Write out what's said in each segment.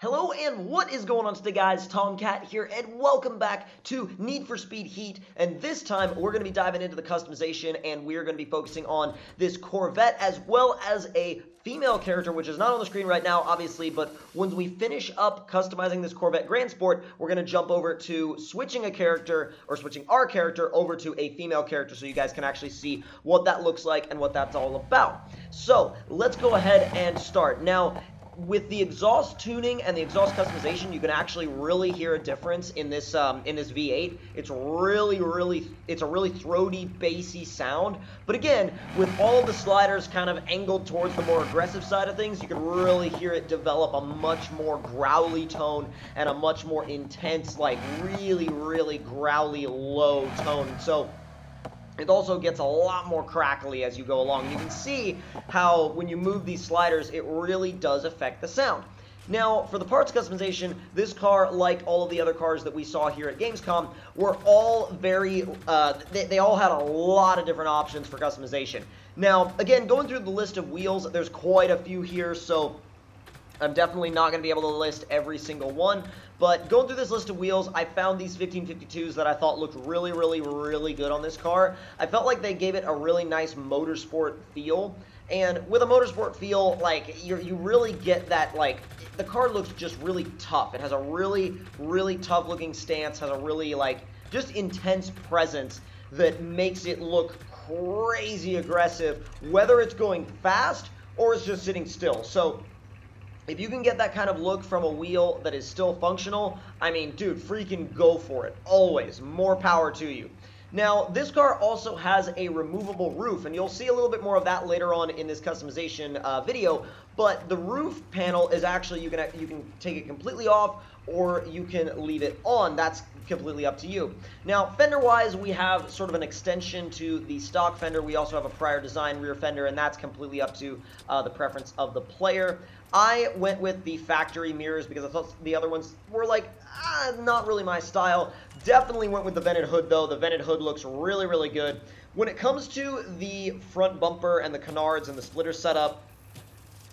Hello and what is going on today, guys? Tomcat here and welcome back to Need for Speed Heat, and this time we're going to be diving into the customization and we're going to be focusing on this Corvette as well as a female character, which is not on the screen right now obviously, but when we finish up customizing this Corvette Grandsport, we're going to jump over to switching our character over to a female character so you guys can actually see what that looks like and what that's all about. So let's go ahead and start. Now, with the exhaust tuning and the exhaust customization, you can actually really hear a difference in this V8. It's a really throaty, bassy sound. But again, with all of the sliders kind of angled towards the more aggressive side of things, you can really hear it develop a much more growly tone and a much more intense, like really growly low tone. So it also gets a lot more crackly as you go along. You can see how when you move these sliders, it really does affect the sound. Now, for the parts customization, this car, like all of the other cars that we saw here at Gamescom, were all very, they all had a lot of different options for customization. Now, again, going through the list of wheels, there's quite a few here, so I'm definitely not going to be able to list every single one, but going through this list of wheels, I found these 1552s that I thought looked really good on this car. I felt like they gave it a really nice motorsport feel, and with a motorsport feel, like, you really get that, like, the car looks just really tough. It has a really tough looking stance, has a really, like, just intense presence that makes it look crazy aggressive, whether it's going fast or it's just sitting still. So if you can get that kind of look from a wheel that is still functional, I mean, dude, freaking go for it. Always. More power to you. Now, this car also has a removable roof, and you'll see a little bit more of that later on in this customization video, but the roof panel is actually, you can take it completely off, or you can leave it on. That's completely up to you. Now, fender-wise, we have sort of an extension to the stock fender. We also have a prior design rear fender, and that's completely up to the preference of the player. I went with the factory mirrors because I thought the other ones were like, not really my style. Definitely went with the vented hood though. The vented hood looks really good. When it comes to the front bumper and the canards and the splitter setup,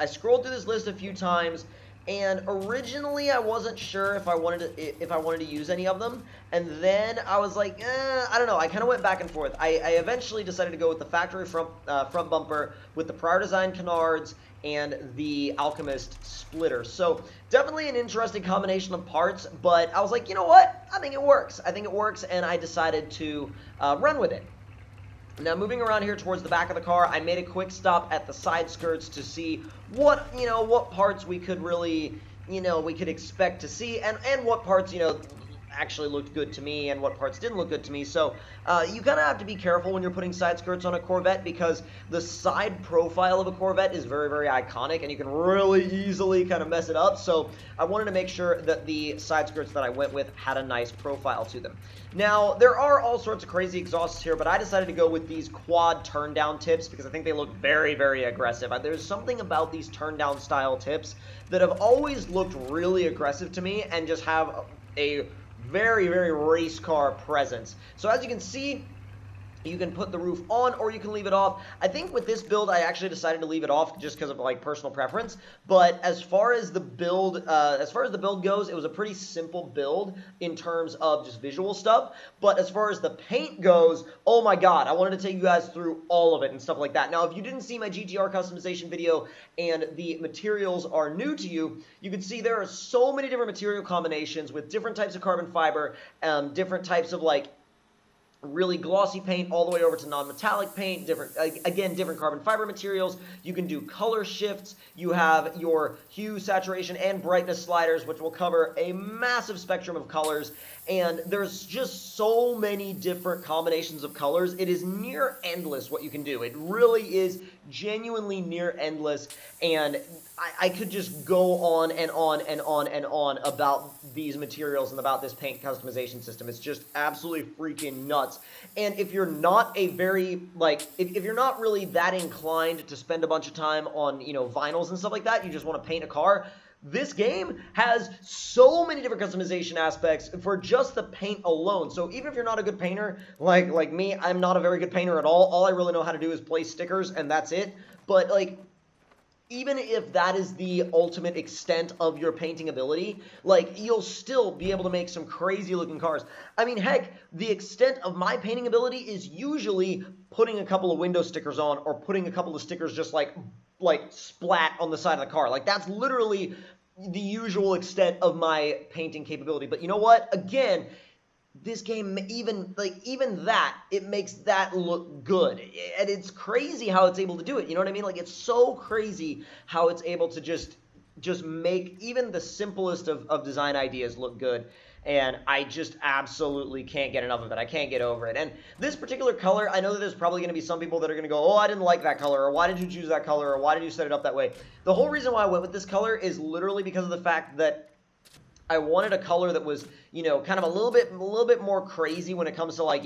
I scrolled through this list a few times, and originally I wasn't sure if I wanted to use any of them, and then I was like, I don't know. I kind of went back and forth. I eventually decided to go with the factory front bumper with the prior design canards and the Alchemist splitter. So definitely an interesting combination of parts, but I was like, you know what? I think it works. And I decided to run with it. Now, moving around here towards the back of the car, I made a quick stop at the side skirts to see what parts we could really, we could expect to see, and what parts, actually looked good to me and what parts didn't look good to me. So you kind of have to be careful when you're putting side skirts on a Corvette, because the side profile of a Corvette is very iconic, and you can really easily kind of mess it up. So I wanted to make sure that the side skirts that I went with had a nice profile to them. Now, there are all sorts of crazy exhausts here, but I decided to go with these quad turn down tips because I think they look very aggressive. There's something about these turn down style tips that have always looked really aggressive to me and just have a very race car presence. So as you can see, you can put the roof on or you can leave it off. I think with this build, I actually decided to leave it off just because of like personal preference. But as far as the build goes, it was a pretty simple build in terms of just visual stuff. But as far as the paint goes, oh my god, I wanted to take you guys through all of it and stuff like that. Now, if you didn't see my GTR customization video and the materials are new to you, you can see there are so many different material combinations with different types of carbon fiber, different types of like really glossy paint all the way over to non-metallic paint, different carbon fiber materials. You can do color shifts. You have your hue, saturation, and brightness sliders, which will cover a massive spectrum of colors, and there's just so many different combinations of colors. It is near endless what you can do. It really is genuinely near endless, and I could just go on and on about these materials and about this paint customization system. It's just absolutely freaking nuts. And if you're not if you're not really that inclined to spend a bunch of time on, vinyls and stuff like that, you just want to paint a car, this game has so many different customization aspects for just the paint alone. So even if you're not a good painter, like me, I'm not a very good painter at all. All I really know how to do is place stickers, and that's it. But, even if that is the ultimate extent of your painting ability, like, you'll still be able to make some crazy looking cars. I mean, heck, the extent of my painting ability is usually putting a couple of window stickers on, or putting a couple of stickers just like splat on the side of the car. Like, that's literally the usual extent of my painting capability. But you know what? Again, this game, even that, it makes that look good. And it's crazy how it's able to do it. You know what I mean? Like, it's so crazy how it's able to just make even the simplest of design ideas look good. And I just absolutely can't get enough of it. I can't get over it. And this particular color, I know that there's probably going to be some people that are going to go, oh, I didn't like that color, or why did you choose that color, or why did you set it up that way? The whole reason why I went with this color is literally because of the fact that I wanted a color that was, kind of a little bit more crazy when it comes to, like,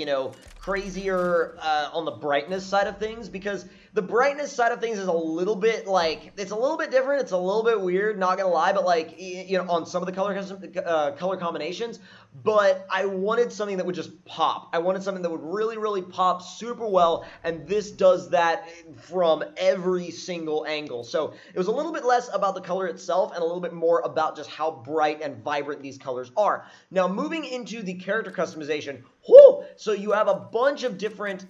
crazier on the brightness side of things, because the brightness side of things is a little bit, like, it's a little bit different. It's a little bit weird, not gonna lie, but, like, on some of the color combinations. But I wanted something that would just pop. I wanted something that would really, really pop super well, and this does that from every single angle. So it was a little bit less about the color itself and a little bit more about just how bright and vibrant these colors are. Now, moving into the character customization, so you have a bunch of different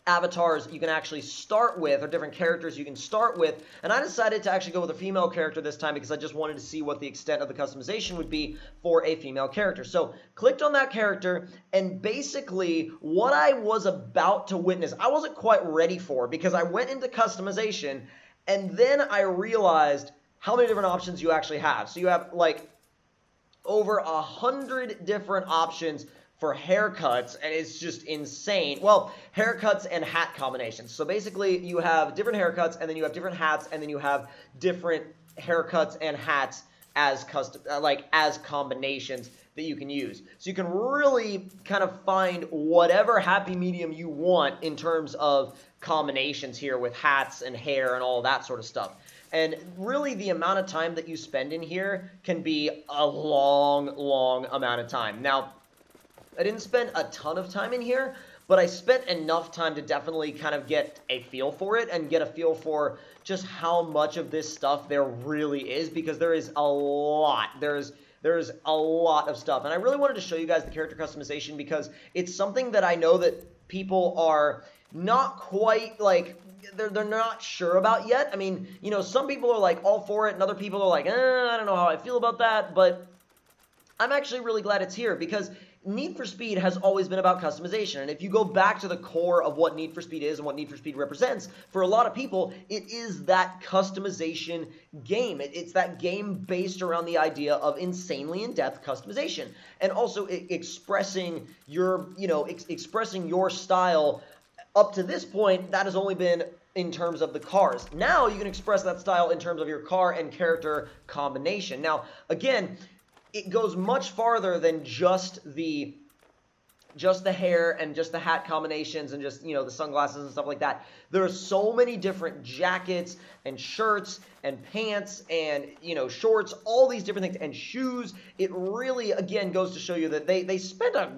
avatars you can actually start with, or different characters you can start with, and I decided to actually go with a female character this time because I just wanted to see what the extent of the customization would be for a female character. So clicked on that character, and basically what I was about to witness, I wasn't quite ready for, because I went into customization and then I realized how many different options you actually have. So you have like over 100 different options for haircuts, and it's just insane. Well, haircuts and hat combinations. So basically, you have different haircuts, and then you have different hats, and then you have different haircuts and hats as as combinations that you can use. So you can really kind of find whatever happy medium you want in terms of combinations here with hats and hair and all that sort of stuff. And really, the amount of time that you spend in here can be a long, long amount of time. Now, I didn't spend a ton of time in here, but I spent enough time to definitely kind of get a feel for it and get a feel for just how much of this stuff there really is, because there is a lot. There's a lot of stuff. And I really wanted to show you guys the character customization because it's something that I know that people are not quite, like, they're not sure about yet. I mean, some people are like all for it, and other people are like, I don't know how I feel about that, but I'm actually really glad it's here because Need for Speed has always been about customization, and if you go back to the core of what Need for Speed is and what Need for Speed represents, for a lot of people, it is that customization game. It's that game based around the idea of insanely in-depth customization, and also expressing your, expressing your style. Up to this point, that has only been in terms of the cars. Now you can express that style in terms of your car and character combination. Now, again, it goes much farther than just the hair and just the hat combinations and just, the sunglasses and stuff like that. There are so many different jackets and shirts and pants and, shorts, all these different things, and shoes. It really, again, goes to show you that they spent a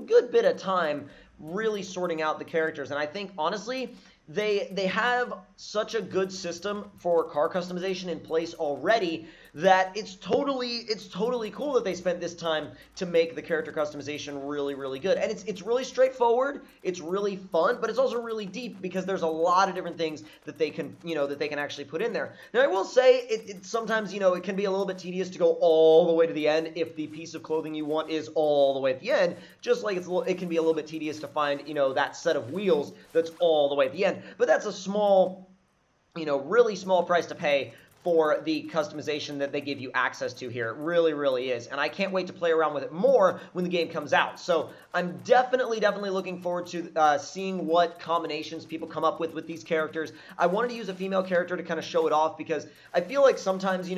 good bit of time really sorting out the characters. And I think, honestly, they have such a good system for car customization in place already that it's totally cool that they spent this time to make the character customization really, really good. And it's really straightforward, it's really fun, but it's also really deep because there's a lot of different things that they can, that they can actually put in there. Now, I will say it sometimes, it can be a little bit tedious to go all the way to the end if the piece of clothing you want is all the way at the end, just like it can be a little bit tedious to find, that set of wheels that's all the way at the end. But that's a small, really small price to pay for the customization that they give you access to here. It really, really is. And I can't wait to play around with it more when the game comes out. So I'm definitely looking forward to seeing what combinations people come up with these characters. I wanted to use a female character to kind of show it off because I feel like sometimes,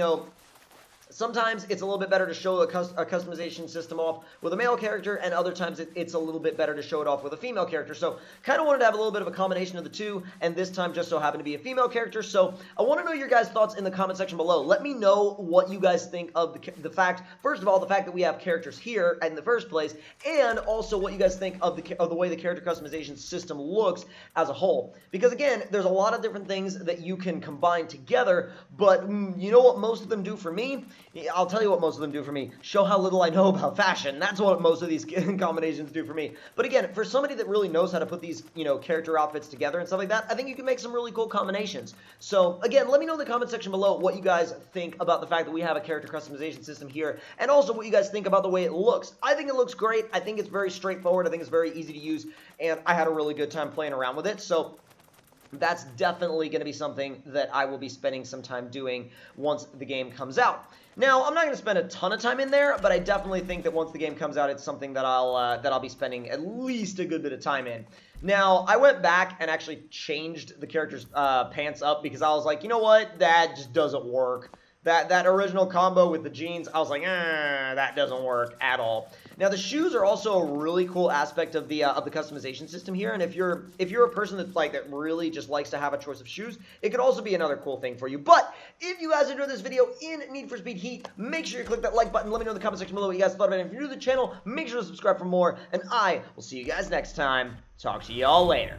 Sometimes it's a little bit better to show a customization system off with a male character, and other times it's a little bit better to show it off with a female character. So kind of wanted to have a little bit of a combination of the two, and this time just so happened to be a female character. So I want to know your guys' thoughts in the comment section below. Let me know what you guys think of the fact, first of all, the fact that we have characters here in the first place, and also what you guys think of the way the character customization system looks as a whole. Because again, there's a lot of different things that you can combine together, but you know what most of them do for me? I'll tell you what most of them do for me. Show how little I know about fashion. That's what most of these combinations do for me. But again, for somebody that really knows how to put these, character outfits together and stuff like that, I think you can make some really cool combinations. So again, let me know in the comment section below what you guys think about the fact that we have a character customization system here, and also what you guys think about the way it looks. I think it looks great. I think it's very straightforward. I think it's very easy to use, and I had a really good time playing around with it. So that's definitely going to be something that I will be spending some time doing once the game comes out. Now, I'm not going to spend a ton of time in there, but I definitely think that once the game comes out, it's something that I'll be spending at least a good bit of time in. Now, I went back and actually changed the character's pants up because I was like, you know what, that just doesn't work. That original combo with the jeans, I was like, that doesn't work at all. Now, the shoes are also a really cool aspect of the customization system here, and if you're a person that really just likes to have a choice of shoes, it could also be another cool thing for you. But if you guys enjoyed this video in Need for Speed Heat, make sure you click that like button. Let me know in the comment section below what you guys thought about it. If you're new to the channel, make sure to subscribe for more, and I will see you guys next time. Talk to y'all later.